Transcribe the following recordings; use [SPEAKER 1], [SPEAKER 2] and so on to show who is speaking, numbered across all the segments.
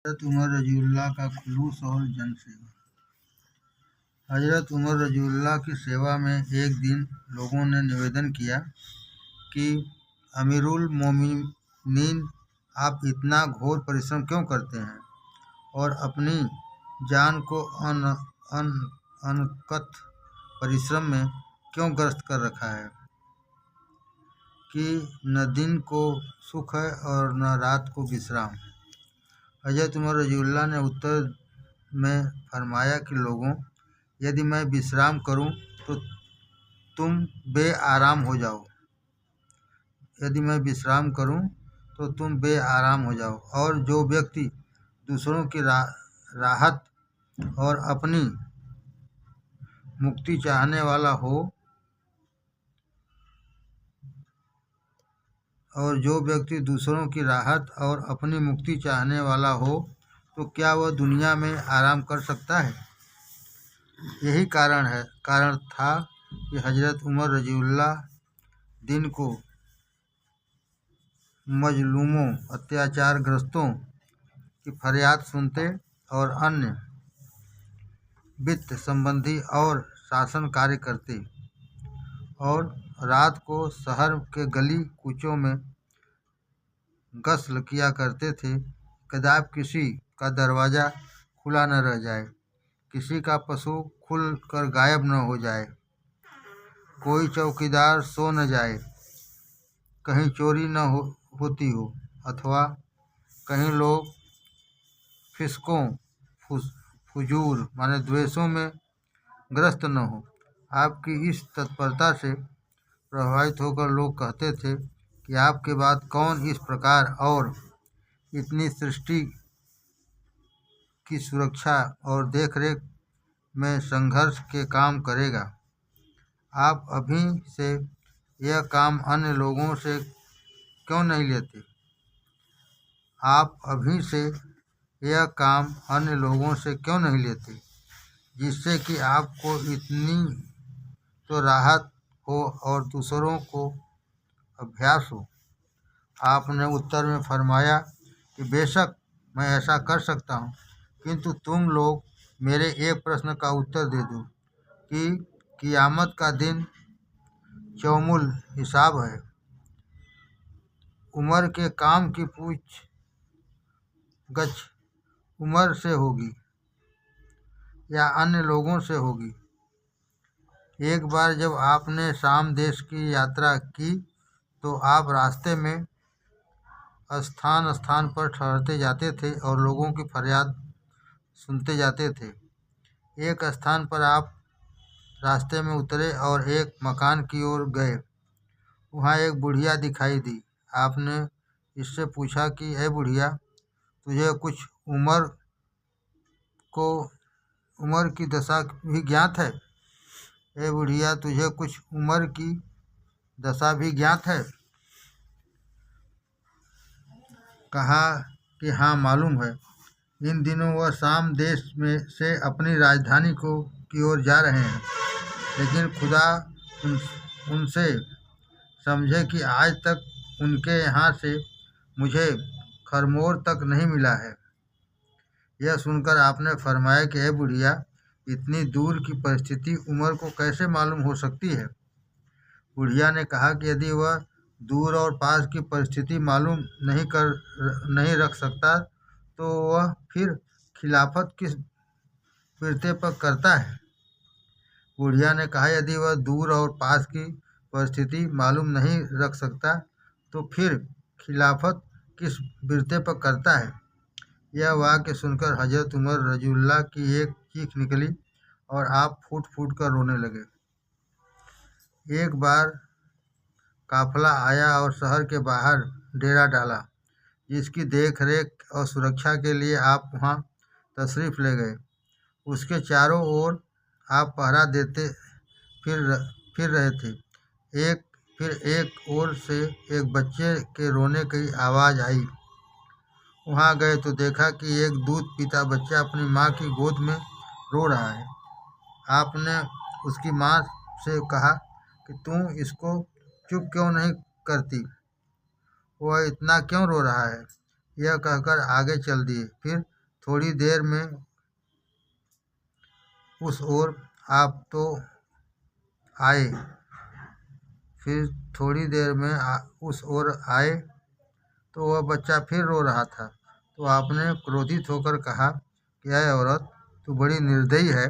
[SPEAKER 1] हज़रत उमर रज़ियल्लाह का खुलूस और जनसेवा। हज़रत उमर रज़ियल्लाह की सेवा में एक दिन लोगों ने निवेदन किया कि अमीरुल मोमिनीन, आप इतना घोर परिश्रम क्यों करते हैं और अपनी जान को अनकथ परिश्रम में क्यों ग्रस्त कर रखा है कि न दिन को सुख है और न रात को विश्राम। हज़रत उमर रज़ियल्लाह ने उत्तर में फरमाया कि लोगों, यदि मैं विश्राम करूं तो तुम बेआराम हो जाओ। यदि मैं विश्राम करूं तो तुम बेआराम हो जाओ। और जो व्यक्ति दूसरों की राहत और अपनी मुक्ति चाहने वाला हो तो क्या वह दुनिया में आराम कर सकता है? यही कारण था कि हज़रत उमर रज़ियल्लाह दिन को मजलूमों, अत्याचारग्रस्तों की फरियाद सुनते और अन्य वित्त संबंधी और शासन कार्य करते, और रात को शहर के गली कूचों में गश्त किया करते थे। कदाप किसी का दरवाज़ा खुला न रह जाए, किसी का पशु खुल कर गायब न हो जाए, कोई चौकीदार सो न जाए, कहीं चोरी न होती हो, अथवा कहीं लोग फिस्कों फुजूर माने द्वेषों में ग्रस्त न हो। आपकी इस तत्परता से प्रभावित होकर लोग कहते थे कि आपके बाद कौन इस प्रकार और इतनी सृष्टि की सुरक्षा और देखरेख में संघर्ष के काम करेगा। आप अभी से यह काम अन्य लोगों से क्यों नहीं लेते? जिससे कि आपको इतनी तो राहत हो और दूसरों को अभ्यास हो। आपने उत्तर में फरमाया कि बेशक मैं ऐसा कर सकता हूँ, किंतु तुम लोग मेरे एक प्रश्न का उत्तर दे दो कि क़ियामत का दिन यौमुल हिसाब है, उमर के काम की पूछ-गछ उमर से होगी या अन्य लोगों से होगी? एक बार जब आपने शाम देश की यात्रा की तो आप रास्ते में स्थान पर ठहरते जाते थे और लोगों की फरियाद सुनते जाते थे। एक स्थान पर आप रास्ते में उतरे और एक मकान की ओर गए। वहाँ एक बुढ़िया दिखाई दी। आपने इससे पूछा कि ए बुढ़िया, तुझे कुछ उमर की दशा भी ज्ञात है? कहा कि हाँ, मालूम है। इन दिनों वह शाम देश में से अपनी राजधानी की ओर जा रहे हैं, लेकिन खुदा उनसे समझे कि आज तक उनके यहाँ से मुझे खरमोर तक नहीं मिला है। यह सुनकर आपने फरमाया कि ए बुढ़िया, इतनी दूर की परिस्थिति उमर को कैसे मालूम हो सकती है? बुढ़िया ने कहा कि यदि वह दूर और पास की परिस्थिति मालूम नहीं रख सकता तो वह फिर खिलाफत किस बिरते पर करता है? बुढ़िया ने कहा, यदि वह दूर और पास की परिस्थिति मालूम नहीं रख सकता तो फिर खिलाफत किस बिरते पर करता है? यह वाक्य सुनकर हज़रत उमर रज़ियल्लाह की एक चीख निकली और आप फूट फूट कर रोने लगे। एक बार काफिला आया और शहर के बाहर डेरा डाला, जिसकी देख रेख और सुरक्षा के लिए आप वहाँ तशरीफ़ ले गए। उसके चारों ओर आप पहरा देते फिर रहे थे। फिर एक ओर से एक बच्चे के रोने की आवाज़ आई। वहाँ गए तो देखा कि एक दूध पीता बच्चा अपनी माँ की गोद में रो रहा है। आपने उसकी माँ से कहा कि तुम इसको चुप क्यों नहीं करती? वह इतना क्यों रो रहा है? यह कहकर आगे चल दिए। फिर थोड़ी देर में उस ओर आप तो आए फिर थोड़ी देर में उस ओर आए तो वह बच्चा फिर रो रहा था। तो आपने क्रोधित होकर कहा कि यह औरत तू बड़ी निर्दयी है।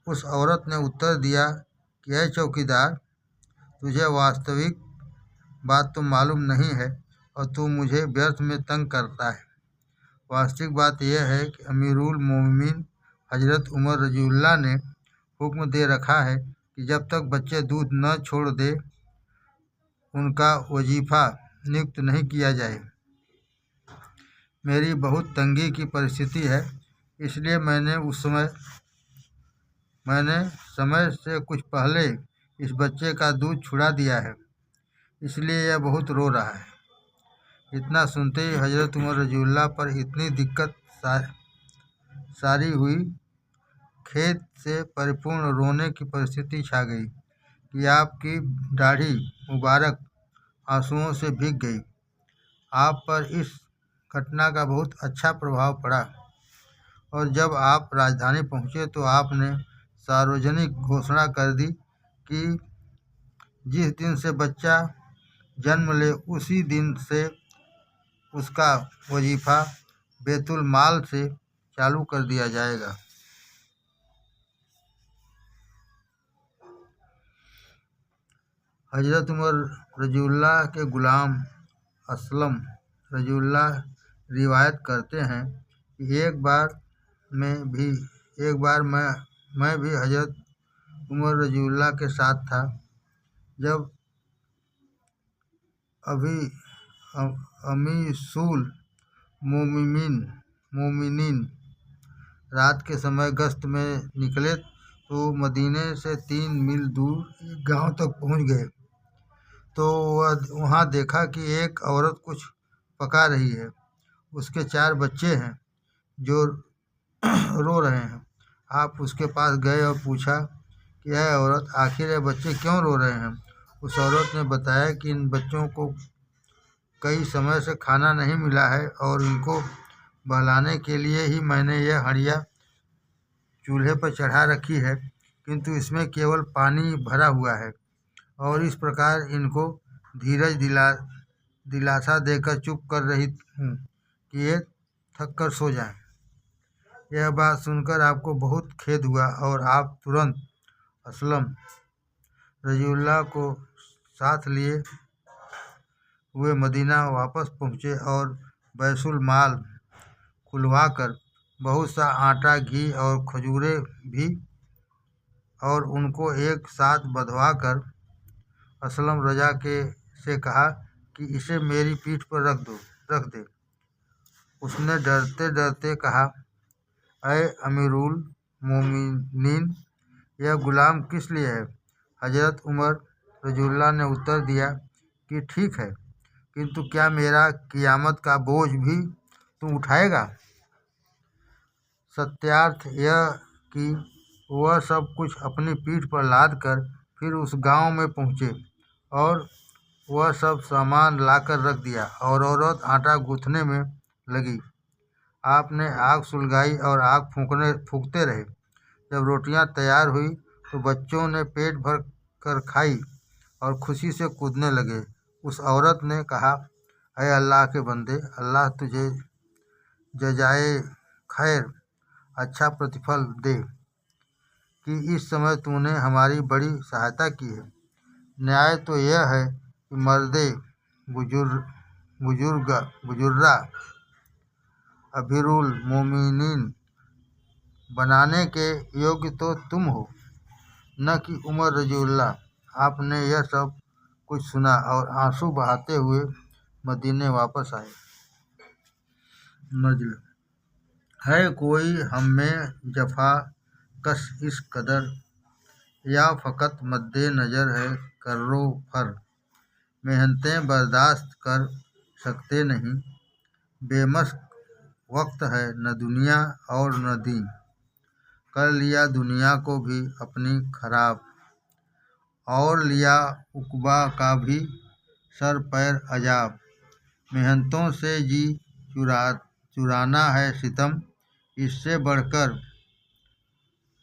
[SPEAKER 1] उस औरत ने उत्तर दिया कि यह चौकीदार, तुझे वास्तविक बात तो मालूम नहीं है और तू मुझे व्यर्थ में तंग करता है। वास्तविक बात यह है कि अमीरुल मोमिनीन हजरत उमर रज़ियल्लाहु ने हुक्म दे रखा है कि जब तक बच्चे दूध न छोड़ दे उनका वजीफ़ा नियुक्त नहीं किया जाए। मेरी बहुत तंगी की परिस्थिति है, इसलिए मैंने समय से कुछ पहले इस बच्चे का दूध छुड़ा दिया है, इसलिए यह बहुत रो रहा है। इतना सुनते ही हजरत उमर रज़ियल्लाहु पर इतनी दिक्कत सारी हुई, खेद से परिपूर्ण रोने की परिस्थिति छा गई कि आपकी दाढ़ी मुबारक आंसुओं से भीग गई। आप पर इस घटना का बहुत अच्छा प्रभाव पड़ा और जब आप राजधानी पहुँचे तो आपने सार्वजनिक घोषणा कर दी कि जिस दिन से बच्चा जन्म ले उसी दिन से उसका वजीफ़ा बैतुल माल से चालू कर दिया जाएगा। हजरत उमर रज़ियल्लाहु के गुलाम असलम रज़ियल्लाहु रिवायत करते हैं कि एक बार मैं भी हजरत उमर रज़ियल्लाहु के साथ था। जब अभी अमीरुल मोमिनीन रात के समय गश्त में निकले तो मदीने से 3 मील दूर एक गांव तक पहुंच गए। तो वहां देखा कि एक औरत कुछ पका रही है। उसके 4 बच्चे हैं जो रो रहे हैं। आप उसके पास गए और पूछा कि यह औरत, आखिर ये बच्चे क्यों रो रहे हैं? उस औरत ने बताया कि इन बच्चों को कई समय से खाना नहीं मिला है और इनको बहलाने के लिए ही मैंने यह हंडिया चूल्हे पर चढ़ा रखी है, किंतु इसमें केवल पानी भरा हुआ है और इस प्रकार इनको धीरज दिलासा देकर चुप कर रही हूँ कि ये थक कर सो जाएं। यह बात सुनकर आपको बहुत खेद हुआ और आप तुरंत असलम रज़ियल्लाहु को साथ लिए हुए मदीना वापस पहुँचे और बैतुल माल खुलवाकर बहुत सा आटा, घी और खजूरें भी और उनको एक साथ बंधवा कर असलम रजा से कहा कि इसे मेरी पीठ पर रख दे। उसने डरते डरते कहा, अय अमीरुल मोमिनीन, यह गुलाम किस लिए है? हजरत उमर रज़ियल्लाहु ने उत्तर दिया कि ठीक है, किंतु क्या मेरा क़ियामत का बोझ भी तू उठाएगा? सत्यार्थ यह कि वह सब कुछ अपनी पीठ पर लाद कर फिर उस गांव में पहुँचे और वह सब सामान लाकर रख दिया और औरत आटा गूँथने में लगी। आपने आग सुलगाई और आग फूंकते रहे। जब रोटियां तैयार हुई तो बच्चों ने पेट भर कर खाई और खुशी से कूदने लगे। उस औरत ने कहा, अय अल्लाह के बंदे, अल्लाह तुझे जज़ाए खैर अच्छा प्रतिफल दे कि इस समय तूने हमारी बड़ी सहायता की है। न्याय तो यह है कि मर्दे बुजुर्गा अमीरुल मोमिनीन बनाने के योग्य तो तुम हो, न कि उमर रज़ियल्लाहु। आपने यह सब कुछ सुना और आंसू बहाते हुए मदीने वापस आए। नज़्ल है कोई हम में जफा कस इस कदर, या फ़कत मद्दे नज़र है कर्रो फर। मेहनतें बर्दाश्त कर सकते नहीं, बेमश्क वक्त है न दुनिया और न दीन। कर लिया दुनिया को भी अपनी खराब और लिया उक़बा का भी सर पैर अजाब। मेहनतों से जी चुराना है सितम, इससे बढ़कर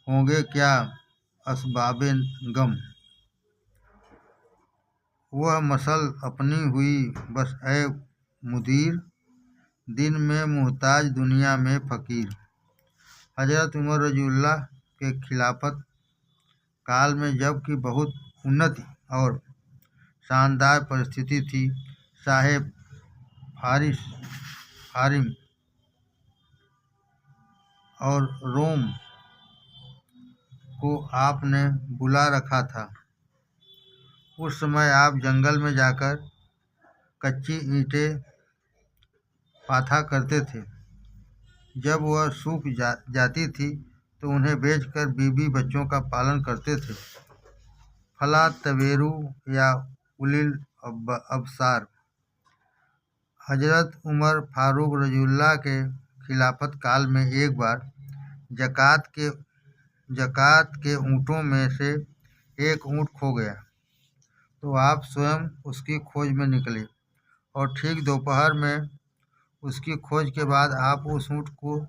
[SPEAKER 1] होंगे क्या असबाबे गम। वह मसल अपनी हुई बस ए मुदीर, दिन में मुहताज दुनिया में फ़कीर। हज़रत उमर रज़ियल्लाहु के खिलाफत काल में जबकि बहुत उन्नति और शानदार परिस्थिति थी, साहेब फारिम और रोम को आपने बुला रखा था। उस समय आप जंगल में जाकर कच्ची ईंटें पाथा करते थे। जब वह सूख जाती थी तो उन्हें बेचकर बीवी बच्चों का पालन करते थे। फला तवेरू या उलिल अबसार। हज़रत उमर फारूक रज़ियल्लाहु के खिलाफत काल में एक बार ज़कात के ऊँटों में से एक ऊँट खो गया, तो आप स्वयं उसकी खोज में निकले और ठीक दोपहर में उसकी खोज के बाद आप उस ऊँट को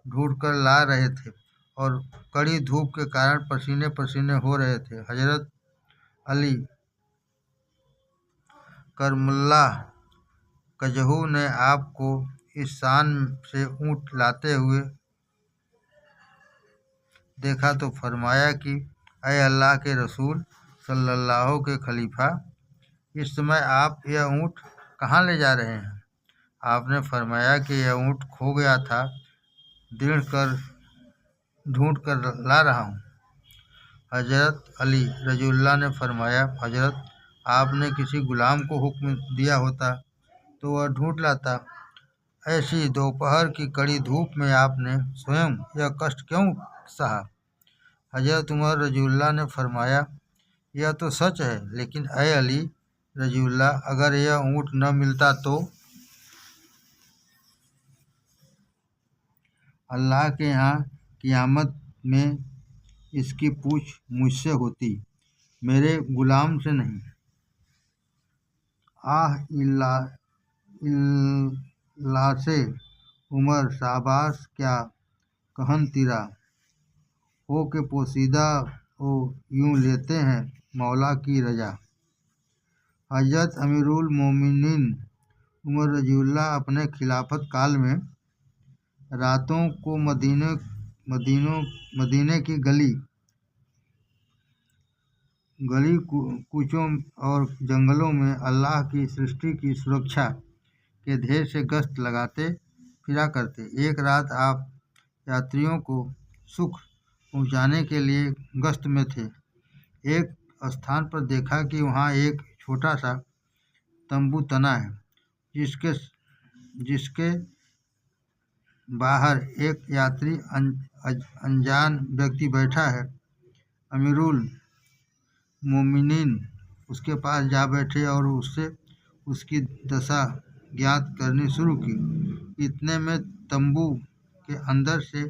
[SPEAKER 1] ढूंढकर ला रहे थे और कड़ी धूप के कारण पसीने पसीने हो रहे थे। हज़रत अली करमुल्लाह कजहू ने आपको इस शान से ऊँट लाते हुए देखा तो फरमाया कि अय अल्लाह के रसूल सल्लल्लाहु के खलीफा, इस समय आप यह ऊँट कहाँ ले जा रहे हैं? आपने फरमाया कि यह ऊँट खो गया था, ढूंढ कर ला रहा हूँ। हज़रत अली रज़ियल्लाहु ने फरमाया, हज़रत आपने किसी गुलाम को हुक्म दिया होता तो वह ढूंढ लाता। ऐसी दोपहर की कड़ी धूप में आपने स्वयं यह कष्ट क्यों सहा? हज़रत उमर रज़ियल्लाहु ने फरमाया, यह तो सच है, लेकिन अय अली रज़ियल्लाहु, अगर यह ऊँट न मिलता तो अल्लाह के यहाँ क़ियामत में इसकी पूछ मुझसे होती, मेरे गुलाम से नहीं। इल्लासे उमर शाबाश क्या कहन तीरा हो के पोशीदा हो यूँ लेते हैं मौला की रजा। हज़रत अमीरुल मोमिनीन उमर रज़ियल्लाहु अपने खिलाफत काल में रातों को मदीने की गली कूचों और जंगलों में अल्लाह की सृष्टि की सुरक्षा के ध्येय से गश्त लगाते फिरा करते। एक रात आप यात्रियों को सुख पहुंचाने के लिए गश्त में थे। एक स्थान पर देखा कि वहां एक छोटा सा तंबू तना है, जिसके बाहर एक यात्री अनजान व्यक्ति बैठा है। अमीरुल मोमिनीन उसके पास जा बैठे और उससे उसकी दशा ज्ञात करनी शुरू की। इतने में तंबू के अंदर से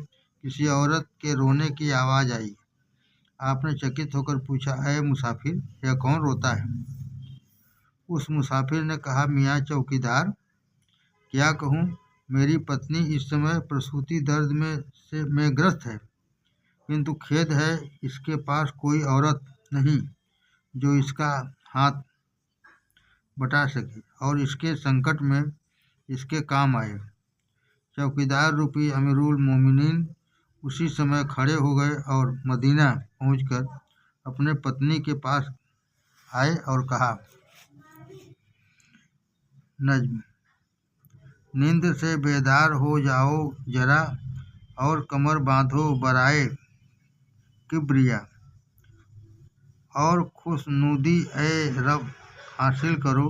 [SPEAKER 1] किसी औरत के रोने की आवाज़ आई। आपने चकित होकर पूछा, अय मुसाफिर, यह कौन रोता है? उस मुसाफिर ने कहा, मियाँ चौकीदार, क्या कहूँ, मेरी पत्नी इस समय प्रसूति दर्द में ग्रस्त है, किंतु खेद है इसके पास कोई औरत नहीं जो इसका हाथ बटा सके और इसके संकट में इसके काम आए। चौकीदार रूपी अमीरुल मोमिनीन उसी समय खड़े हो गए और मदीना पहुंचकर अपने पत्नी के पास आए और कहा, नज्म, नींद से बेदार हो जाओ जरा और कमर बांधो बराए किब्रिया और खुशनुदी ए रब हासिल करो,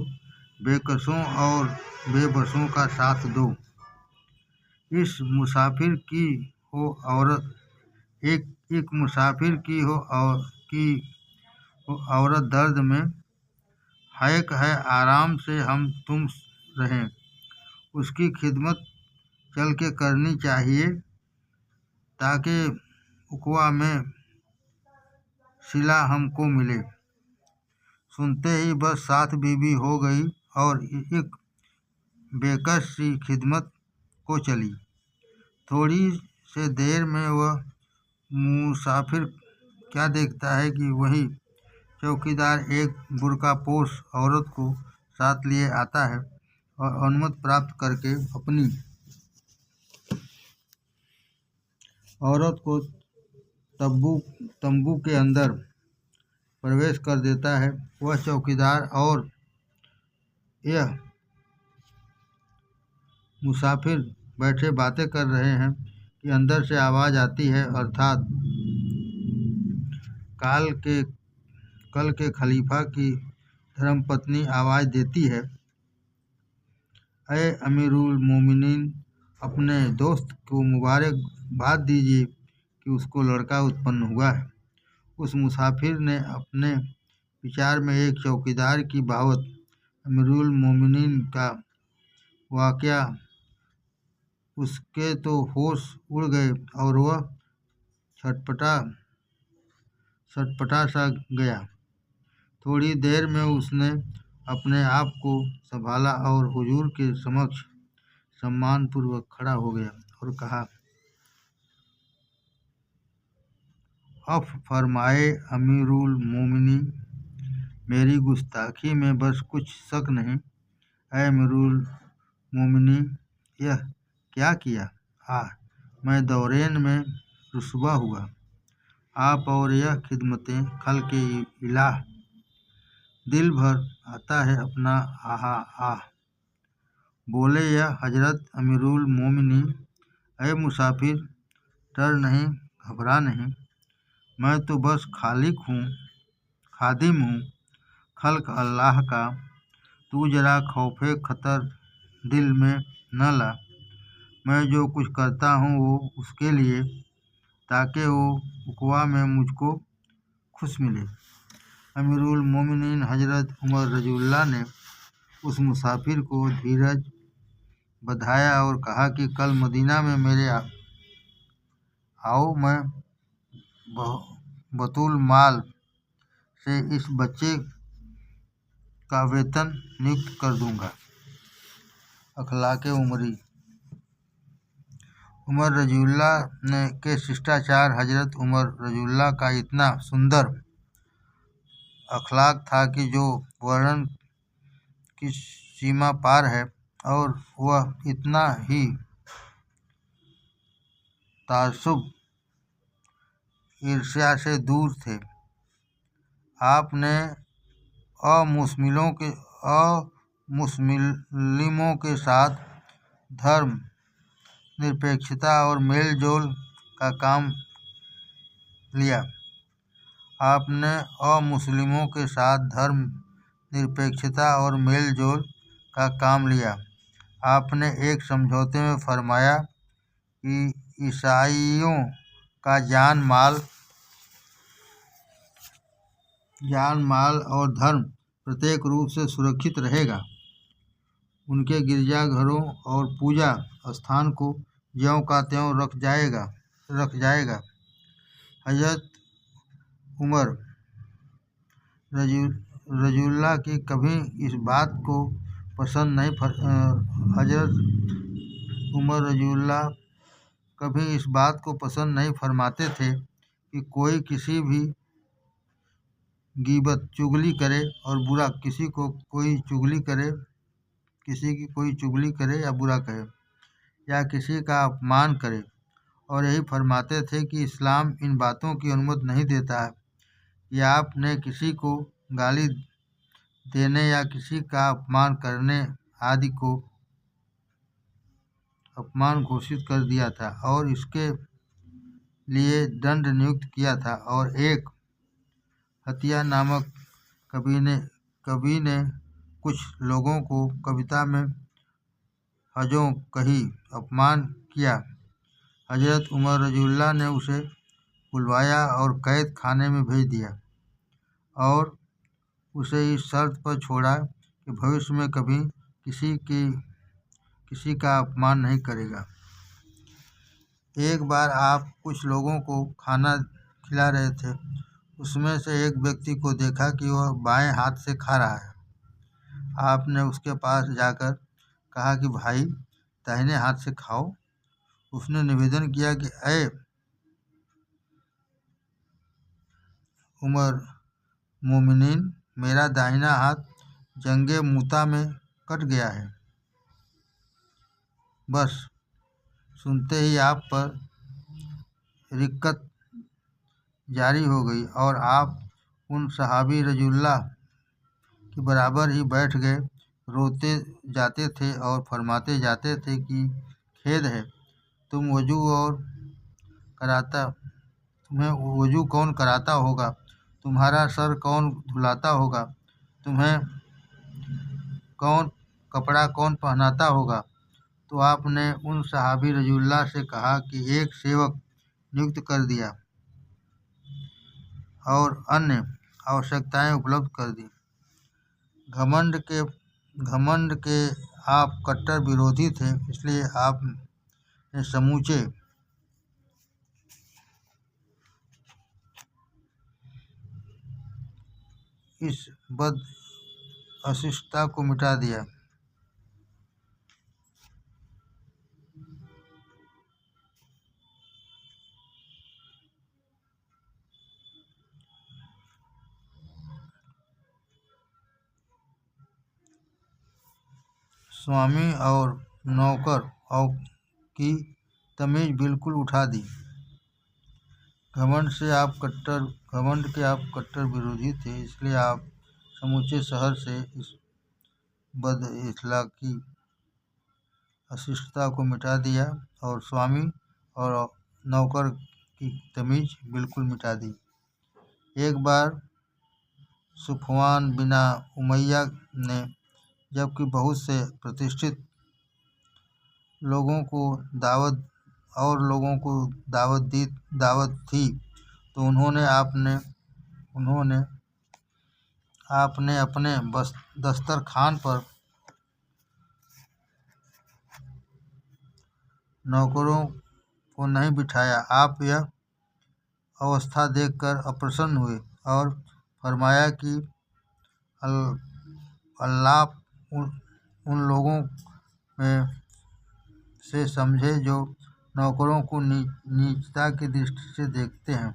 [SPEAKER 1] बेकसों और बेबसों का साथ दो। इस मुसाफिर की हो औरत एक मुसाफिर की हो औरत दर्द में, हैक है आराम से हम तुम रहें, उसकी खिदमत चल के करनी चाहिए ताकि उकवा में सिला हमको मिले। सुनते ही बस साथ बीवी हो गई और एक बेकस सी खिदमत को चली। थोड़ी से देर में वह मुसाफिर क्या देखता है कि वही चौकीदार एक बुर्कापोश औरत को साथ लिए आता है और अनुमति प्राप्त करके अपनी औरत को तंबू के अंदर प्रवेश कर देता है। वह चौकीदार और यह मुसाफिर बैठे बातें कर रहे हैं कि अंदर से आवाज़ आती है, अर्थात कल के खलीफा की धर्मपत्नी आवाज़ देती है, अय अमीरुल मोमिनीन, अपने दोस्त को मुबारकबाद दीजिए कि उसको लड़का उत्पन्न हुआ है। उस मुसाफिर ने अपने विचार में एक चौकीदार की बहावत, अमीरुल मोमिनीन का वाक़या, उसके तो होश उड़ गए और वह छटपटा सा गया। थोड़ी देर में उसने अपने आप को संभाला और हुजूर के समक्ष सम्मानपूर्वक खड़ा हो गया और कहा, अफ़ फरमाए अमीरुल मोमिनीन, मेरी गुस्ताखी में बस कुछ शक नहीं। ऐ अमीरुल मोमिनीन, यह क्या किया? मैं दौरेन में रुस्वा हुआ। आप और यह खिदमतें खल्क़े इलाह, दिल भर आता है अपना आहा आह। बोले, यह हजरत अमीरुल मोमिनीन, ऐ मुसाफिर, डर नहीं, घबरा नहीं, मैं तो बस खादिम हूँ खल्क़ अल्लाह का। तू जरा खौफे खतर दिल में न ला। मैं जो कुछ करता हूँ वो उसके लिए, ताकि वो उक़बा में मुझको खुश मिले। अमीरुल मोमिनीन हजरत उमर रज़ियल्लाहु ने उस मुसाफिर को धीरज बधाया और कहा कि कल मदीना में मेरे आओ, मैं बतूल माल से इस बच्चे का वेतन नियुक्त कर दूंगा। अखलाक़े उमरी। उमर रज़ियल्लाहु के शिष्टाचार। हजरत उमर रज़ियल्लाहु का इतना सुंदर अखलाक था कि जो वर्णन की सीमा पार है, और वह इतना ही तासुब, ईर्ष्या से दूर थे। आपने अमुस्लिमों के साथ धर्म निरपेक्षता और मेल जोल का काम लिया। आपने अमुस्लिमों के साथ धर्म निरपेक्षता और मेल जोल का काम लिया। आपने एक समझौते में फरमाया कि ईसाइयों का जान माल और धर्म प्रत्येक रूप से सुरक्षित रहेगा। उनके गिरजाघरों और पूजा स्थान को ज्यों का त्यों रख जाएगा। हजरत उमर रज़ियल्लाहु की कभी इस बात को पसंद नहीं फरमाते थे कि कोई किसी भी गीबत चुगली करे और किसी की कोई चुगली करे या बुरा कहे या किसी का अपमान करे, और यही फरमाते थे कि इस्लाम इन बातों की अनुमति नहीं देता है कि आपने किसी को गाली देने या किसी का अपमान करने आदि को अपमान घोषित कर दिया था और इसके लिए दंड नियुक्त किया था। और एक हतिया नामक कवि ने कुछ लोगों को कविता में हजों कही अपमान किया। हजरत उमर रज़ियल्लाहु ने उसे बुलवाया और कैद खाने में भेज दिया और उसे इस शर्त पर छोड़ा कि भविष्य में कभी किसी का अपमान नहीं करेगा। एक बार आप कुछ लोगों को खाना खिला रहे थे। उसमें से एक व्यक्ति को देखा कि वह बाएं हाथ से खा रहा है। आपने उसके पास जाकर कहा कि भाई, दाहिने हाथ से खाओ। उसने निवेदन किया कि ऐ उमर मोमिनीन, मेरा दाहिना हाथ जंगे मूता में कट गया है। बस सुनते ही आप पर रिक्कत जारी हो गई और आप उन सहाबी रजूल्लाह के बराबर ही बैठ गए। रोते जाते थे और फरमाते जाते थे कि खेद है, तुम्हें वजू कौन कराता होगा, तुम्हारा सर कौन धुलाता होगा, तुम्हें कपड़ा कौन पहनाता होगा। तो आपने उन सहाबी रजूल्लाह से कहा कि एक सेवक नियुक्त कर दिया और अन्य आवश्यकताएं उपलब्ध कर दी। घमंड के आप कट्टर विरोधी थे, इसलिए आपने समूचे इस बदअशिष्टता को मिटा दिया। स्वामी और नौकर की तमीज बिल्कुल उठा दी। घमंड के आप कट्टर विरोधी थे, इसलिए आप समूचे शहर से इस बदअखलाकी अशिष्टता को मिटा दिया और स्वामी और नौकर की तमीज बिल्कुल मिटा दी। एक बार सुफ़वान बिन उमैया ने जबकि बहुत से प्रतिष्ठित लोगों को दावत थी, तो उन्होंने अपने दस्तरखान पर नौकरों को नहीं बिठाया। आप यह अवस्था देखकर अप्रसन्न हुए और फरमाया कि अल्लाह उन लोगों में से समझे जो नौकरों को नीचता की दृष्टि से देखते हैं।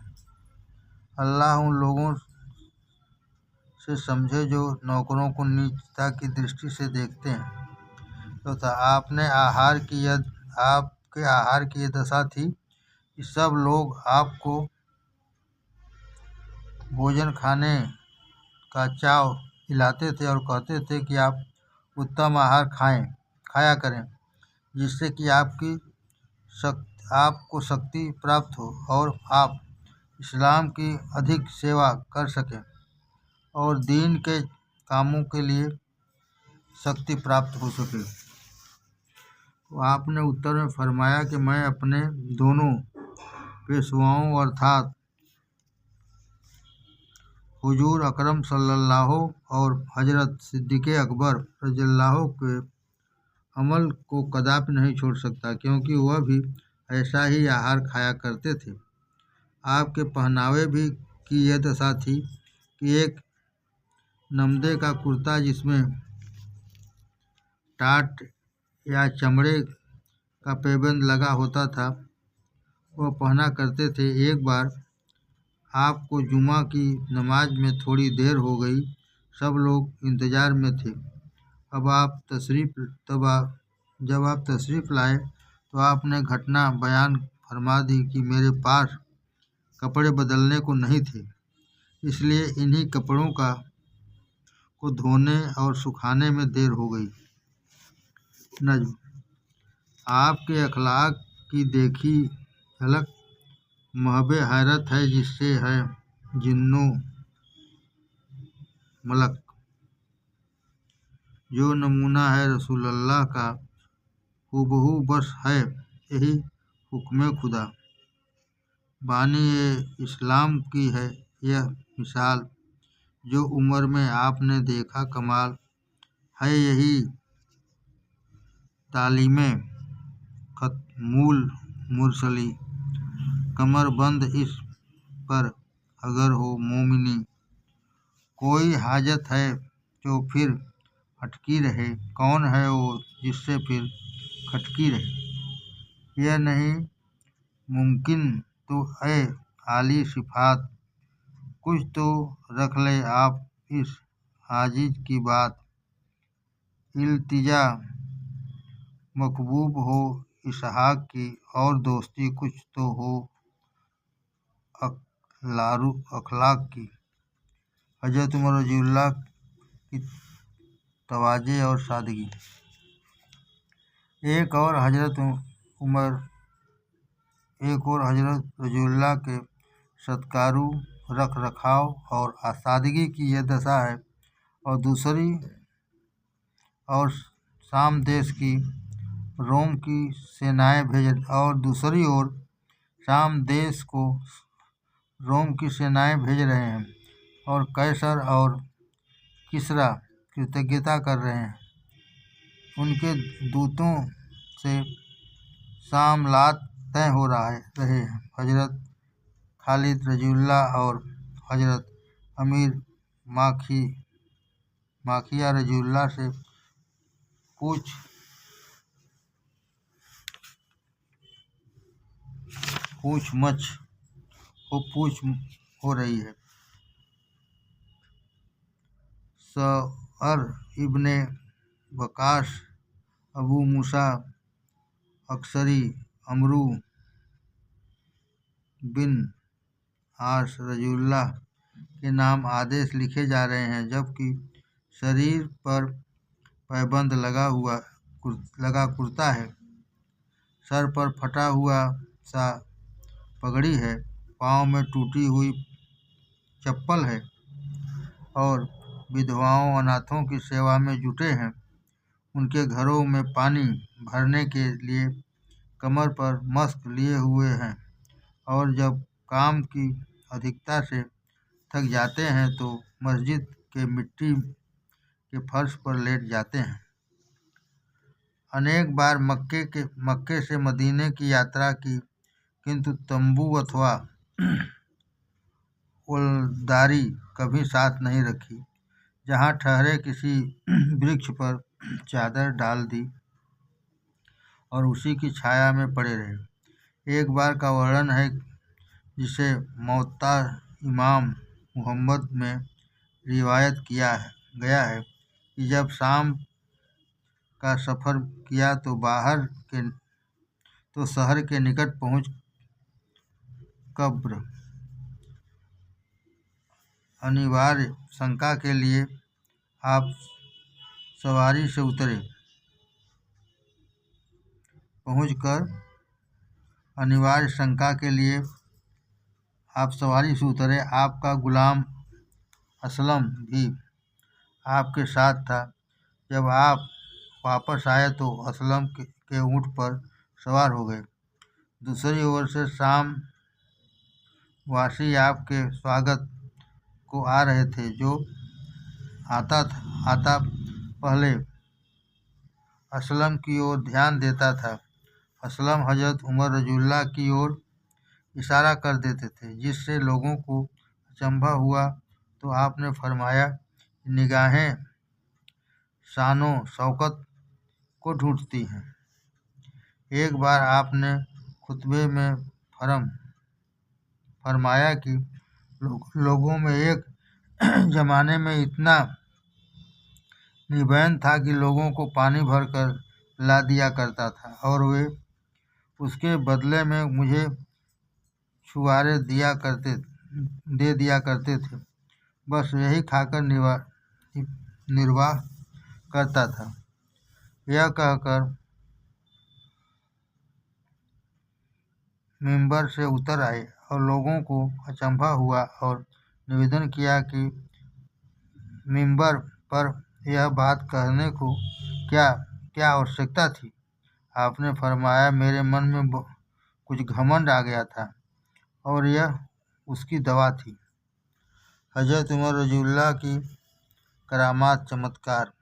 [SPEAKER 1] अल्लाह उन लोगों से समझे जो नौकरों को नीचता की दृष्टि से देखते हैं। तो आपके आहार की यह दशा थी कि सब लोग आपको भोजन खाने का चाव खिलाते थे और कहते थे कि आप उत्तम आहार खाया करें, जिससे कि आपको शक्ति प्राप्त हो और आप इस्लाम की अधिक सेवा कर सकें और दीन के कामों के लिए शक्ति प्राप्त हो सके। तो आपने उत्तर में फरमाया कि मैं अपने दोनों पेशवाओं अर्थात हुजूर अकरम सल्लल्लाहु और हजरत सिद्दीक़ अकबर रज़ियल्लाहु के अमल को कदापि नहीं छोड़ सकता, क्योंकि वह भी ऐसा ही आहार खाया करते थे। आपके पहनावे भी की यह दशा थी कि एक नमदे का कुर्ता जिसमें टाट या चमड़े का पैबंद लगा होता था, वह पहना करते थे। एक बार आपको जुमा की नमाज में थोड़ी देर हो गई। सब लोग इंतज़ार में थे। जब आप तशरीफ़ लाए तो आपने घटना बयान फरमा दी कि मेरे पास कपड़े बदलने को नहीं थे, इसलिए इन्हीं कपड़ों को धोने और सुखाने में देर हो गई। नज्म आपके अखलाक की देखी झलक महबे हैरत है, जिससे है जिन्नो मलक। जो नमूना है रसूलुल्लाह का हूबहू बस है यही हुक्म खुदा। बानी इस्लाम की है यह मिसाल, जो उम्र में आपने देखा कमाल है यही तालीमे खत्मुल मुरसली। कमर बंद इस पर अगर हो मोमिनी, कोई हाजत है जो फिर अटकी रहे, कौन है वो जिससे फिर खटकी रही। यह नहीं मुमकिन तो ऐ आली सिफात, कुछ तो रख ले आप इस आजिज की बात। इल्तिजा मकबूब हो इसहाक की, और दोस्ती कुछ तो हो अखलाक की। हजरत उमर रज़ियल्लाहु की तवाज़े और सादगी। एक और हजरत रज़ियल्लाहु के सत्कारू रख रखाव और सादगी की यह दशा है, और दूसरी ओर शाम देश की रोम की सेनाएं भेज रहे हैं, और कैसर और किसरा कृतज्ञता कर रहे हैं। उनके दूतों से मामलात तय हो रहे हैं। हजरत खालिद रज़ियल्लाहु और हजरत अमीर माखिया रज़ियल्लाहु से पूछ हो रही है। सअर इब्ने वकास, अबू मूसा अशअरी, अमरू बिन आस रज़ियल्लाहु के नाम आदेश लिखे जा रहे हैं, जबकि शरीर पर पैबंद लगा कुर्ता है, सर पर फटा हुआ सा पगड़ी है, पाँव में टूटी हुई चप्पल है, और विधवाओं अनाथों की सेवा में जुटे हैं। उनके घरों में पानी भरने के लिए कमर पर मश्क लिए हुए हैं, और जब काम की अधिकता से थक जाते हैं तो मस्जिद के मिट्टी के फर्श पर लेट जाते हैं। अनेक बार मक्के से मदीने की यात्रा की, किंतु तंबू अथवा ओलदारी कभी साथ नहीं रखी। जहाँ ठहरे किसी वृक्ष पर चादर डाल दी और उसी की छाया में पड़े रहे। एक बार का वर्णन है जिसे मुवत्ता इमाम मुहम्मद में रिवायत किया गया है कि जब शाम का सफ़र किया तो शहर के निकट पहुँच कब्र अनिवार्य शंका के लिए आप सवारी से उतरे। आपका गुलाम असलम भी आपके साथ था। जब आप वापस आए तो असलम के ऊँट पर सवार हो गए। दूसरी ओर से शाम वासी आपके स्वागत को आ रहे थे। जो आता पहले असलम की ओर ध्यान देता था। असलम हजरत उमर रज़ियल्लाहु की ओर इशारा कर देते थे, जिससे लोगों को अचंभा हुआ तो आपने फरमाया, निगाहें शानो शौकत को ढूंढती हैं। एक बार आपने खुतबे में फरमाया कि लोगों में एक जमाने में इतना निबैन था कि लोगों को पानी भरकर ला दिया करता था, और वे उसके बदले में मुझे छुआरे दे दिया करते थे। बस यही खाकर निर्वाह करता था। यह कहकर मिंबर से उतर आए और लोगों को अचंभा हुआ और निवेदन किया कि मिंबर पर यह बात कहने को क्या आवश्यकता थी। आपने फरमाया, मेरे मन में कुछ घमंड आ गया था और यह उसकी दवा थी। हजरत उमर रज़ियल्लाहु की करामात चमत्कार।